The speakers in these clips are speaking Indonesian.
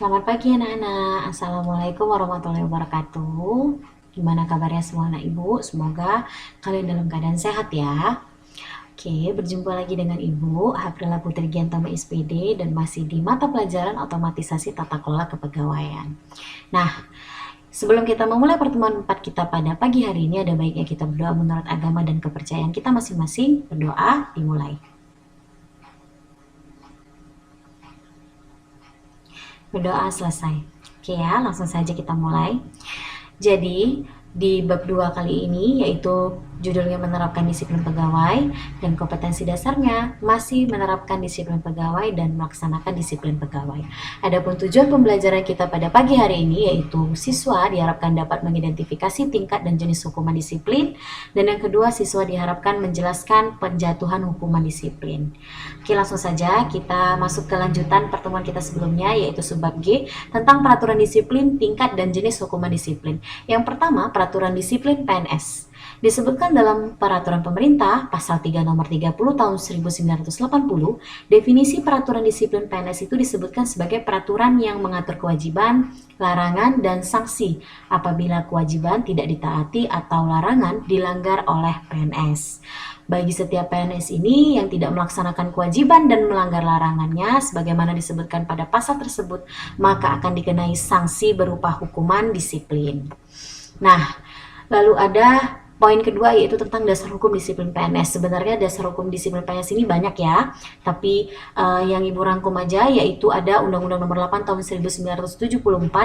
Selamat pagi anak-anak. Assalamualaikum warahmatullahi wabarakatuh. Gimana kabarnya semua anak ibu? Semoga kalian dalam keadaan sehat ya. Oke, berjumpa lagi dengan Ibu Aprila Putri Giantama SPD dan masih di mata pelajaran otomatisasi tata kelola kepegawaian. Nah, sebelum kita memulai pertemuan 4 kita pada pagi hari ini, ada baiknya kita berdoa menurut agama dan kepercayaan kita masing-masing. Berdoa, dimulai. Berdoa selesai. Oke ya, langsung saja kita mulai. Jadi, di bab 2 kali ini yaitu judulnya menerapkan disiplin pegawai dan kompetensi dasarnya masih menerapkan disiplin pegawai dan melaksanakan disiplin pegawai. Adapun tujuan pembelajaran kita pada pagi hari ini yaitu siswa diharapkan dapat mengidentifikasi tingkat dan jenis hukuman disiplin, dan yang kedua siswa diharapkan menjelaskan penjatuhan hukuman disiplin. Oke, langsung saja kita masuk ke lanjutan pertemuan kita sebelumnya yaitu subbab G tentang peraturan disiplin, tingkat dan jenis hukuman disiplin. Yang pertama, peraturan disiplin PNS. Disebutkan dalam Peraturan Pemerintah Pasal 3 Nomor 30 Tahun 1980, definisi peraturan disiplin PNS itu disebutkan sebagai peraturan yang mengatur kewajiban, larangan, dan sanksi apabila kewajiban tidak ditaati atau larangan dilanggar oleh PNS. Bagi setiap PNS ini yang tidak melaksanakan kewajiban dan melanggar larangannya sebagaimana disebutkan pada pasal tersebut, maka akan dikenai sanksi berupa hukuman disiplin. Nah, lalu ada poin kedua yaitu tentang dasar hukum disiplin PNS. Sebenarnya dasar hukum disiplin PNS ini banyak ya, tapi yang Ibu rangkum aja yaitu ada Undang-Undang Nomor 8 Tahun 1974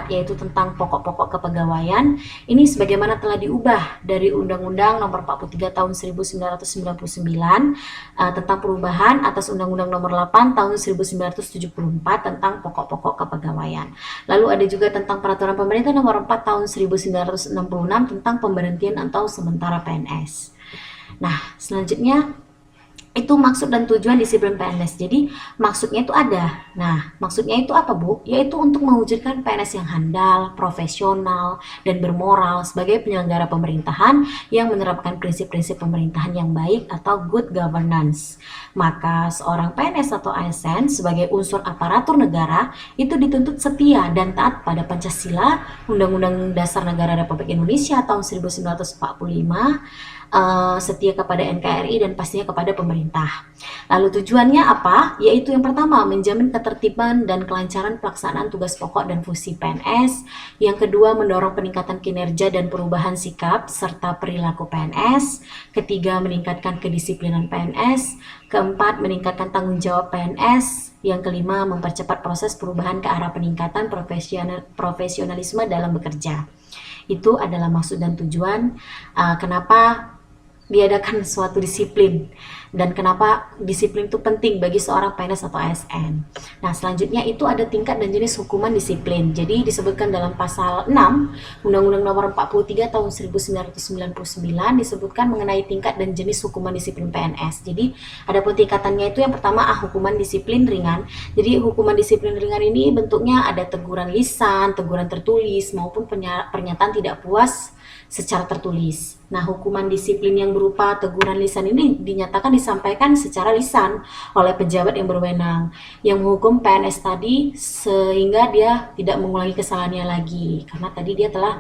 yaitu tentang pokok-pokok kepegawaian. Ini sebagaimana telah diubah dari Undang-Undang Nomor 43 Tahun 1999 tentang perubahan atas Undang-Undang Nomor 8 Tahun 1974 tentang pokok-pokok kepegawaian. Lalu ada juga tentang Peraturan Pemerintah Nomor 4 Tahun 1966 tentang pemberhentian atau sementara PNS. Nah, selanjutnya itu maksud dan tujuan disiplin PNS. Jadi maksudnya itu ada. Nah, maksudnya itu apa, Bu? Yaitu untuk mewujudkan PNS yang handal, profesional, dan bermoral sebagai penyelenggara pemerintahan yang menerapkan prinsip-prinsip pemerintahan yang baik atau good governance. Maka seorang PNS atau ASN sebagai unsur aparatur negara itu dituntut setia dan taat pada Pancasila, Undang-Undang Dasar Negara Republik Indonesia tahun 1945, setia kepada NKRI dan pastinya kepada pemerintah. Lalu tujuannya apa? Yaitu yang pertama, menjamin ketertiban dan kelancaran pelaksanaan tugas pokok dan fungsi PNS. Yang kedua, mendorong peningkatan kinerja dan perubahan sikap serta perilaku PNS. Ketiga, meningkatkan kedisiplinan PNS. Keempat, meningkatkan tanggung jawab PNS. Yang kelima, mempercepat proses perubahan ke arah peningkatan profesionalisme dalam bekerja. Itu adalah maksud dan tujuan kenapa diadakan suatu disiplin dan kenapa disiplin itu penting bagi seorang PNS atau ASN. Nah, selanjutnya itu ada tingkat dan jenis hukuman disiplin. Jadi disebutkan dalam pasal 6 Undang-Undang Nomor 43 Tahun 1999 disebutkan mengenai tingkat dan jenis hukuman disiplin PNS. Jadi ada pun tingkatannya itu yang pertama hukuman disiplin ringan. Jadi hukuman disiplin ringan ini bentuknya ada teguran lisan, teguran tertulis maupun pernyataan tidak puas secara tertulis. Nah, hukuman disiplin yang berupa teguran lisan ini dinyatakan disampaikan secara lisan oleh pejabat yang berwenang yang menghukum PNS tadi sehingga dia tidak mengulangi kesalahannya lagi karena tadi dia telah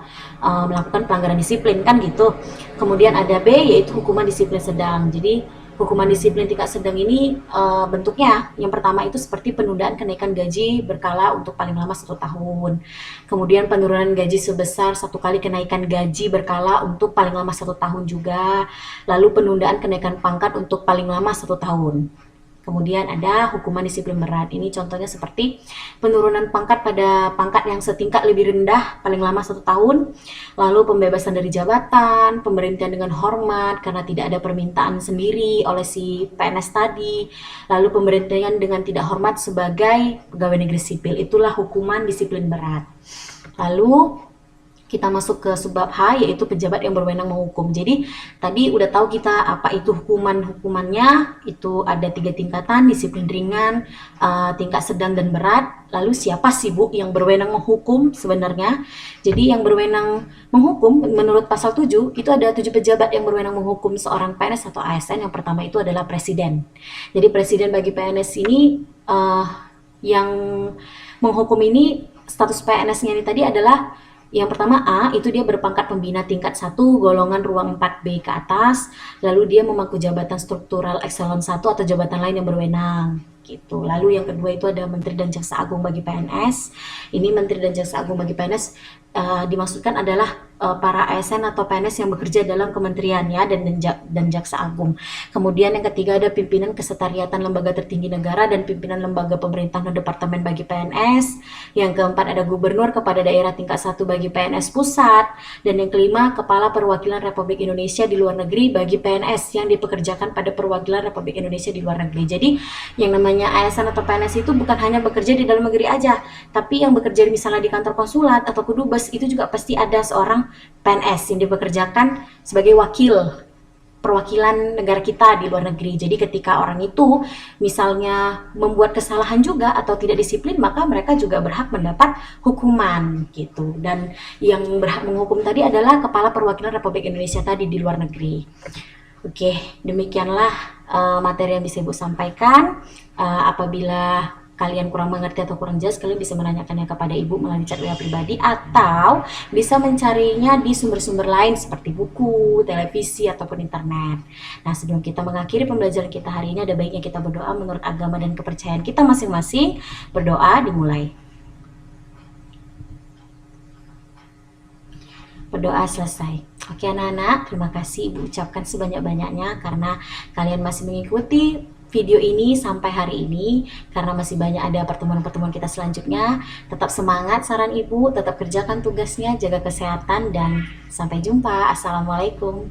melakukan pelanggaran disiplin kan gitu. Kemudian ada B yaitu hukuman disiplin sedang. Jadi hukuman disiplin tingkat sedang ini bentuknya yang pertama itu seperti penundaan kenaikan gaji berkala untuk paling lama 1 tahun. Kemudian penurunan gaji sebesar 1 kali kenaikan gaji berkala untuk paling lama 1 tahun juga. Lalu penundaan kenaikan pangkat untuk paling lama 1 tahun. Kemudian ada hukuman disiplin berat. Ini contohnya seperti penurunan pangkat pada pangkat yang setingkat lebih rendah paling lama 1 tahun, lalu pembebasan dari jabatan, pemberhentian dengan hormat karena tidak ada permintaan sendiri oleh si PNS tadi, lalu pemberhentian dengan tidak hormat sebagai pegawai negeri sipil. Itulah hukuman disiplin berat. Lalu kita masuk ke subbab H yaitu pejabat yang berwenang menghukum. Jadi tadi udah tahu kita apa itu hukumannya, itu ada 3 tingkatan, disiplin ringan, tingkat sedang dan berat. Lalu siapa sih Bu yang berwenang menghukum sebenarnya? Jadi yang berwenang menghukum menurut pasal 7 itu ada 7 pejabat yang berwenang menghukum seorang PNS atau ASN. Yang pertama itu adalah presiden. Jadi presiden bagi PNS ini yang menghukum ini status PNS-nya ini tadi adalah yang pertama A, itu dia berpangkat pembina tingkat 1, golongan ruang 4B ke atas, lalu dia memangku jabatan struktural eselon 1 atau jabatan lain yang berwenang gitu. Lalu yang kedua itu ada Menteri dan Jaksa Agung bagi PNS. Ini Menteri dan Jaksa Agung bagi PNS dimaksudkan adalah para ASN atau PNS yang bekerja dalam kementerian ya dan Jaksa Agung. Kemudian yang ketiga ada pimpinan kesetariatan lembaga tertinggi negara dan pimpinan lembaga pemerintahan dan departemen bagi PNS. Yang keempat ada gubernur kepada daerah tingkat 1 bagi PNS pusat, dan yang kelima kepala perwakilan Republik Indonesia di luar negeri bagi PNS yang dipekerjakan pada perwakilan Republik Indonesia di luar negeri. Jadi yang namanya ASN atau PNS itu bukan hanya bekerja di dalam negeri aja, tapi yang bekerja misalnya di kantor konsulat atau kedubes itu juga pasti ada seorang PNS yang dipekerjakan sebagai perwakilan negara kita di luar negeri. Jadi ketika orang itu misalnya membuat kesalahan juga atau tidak disiplin, maka mereka juga berhak mendapat hukuman gitu. Dan yang berhak menghukum tadi adalah kepala perwakilan Republik Indonesia tadi di luar negeri. Oke, demikianlah materi yang bisa Ibu sampaikan. Apabila kalian kurang mengerti atau kurang jelas, kalian bisa menanyakannya kepada Ibu melalui chat WA pribadi atau bisa mencarinya di sumber-sumber lain seperti buku, televisi, ataupun internet. Nah, sebelum kita mengakhiri pembelajaran kita hari ini, ada baiknya kita berdoa menurut agama dan kepercayaan kita masing-masing. Berdoa dimulai. Berdoa selesai. Oke anak-anak, terima kasih Ibu ucapkan sebanyak-banyaknya karena kalian masih mengikuti video ini sampai hari ini, karena masih banyak ada pertemuan-pertemuan kita selanjutnya. Tetap semangat saran Ibu, tetap kerjakan tugasnya, jaga kesehatan, dan sampai jumpa. Assalamualaikum.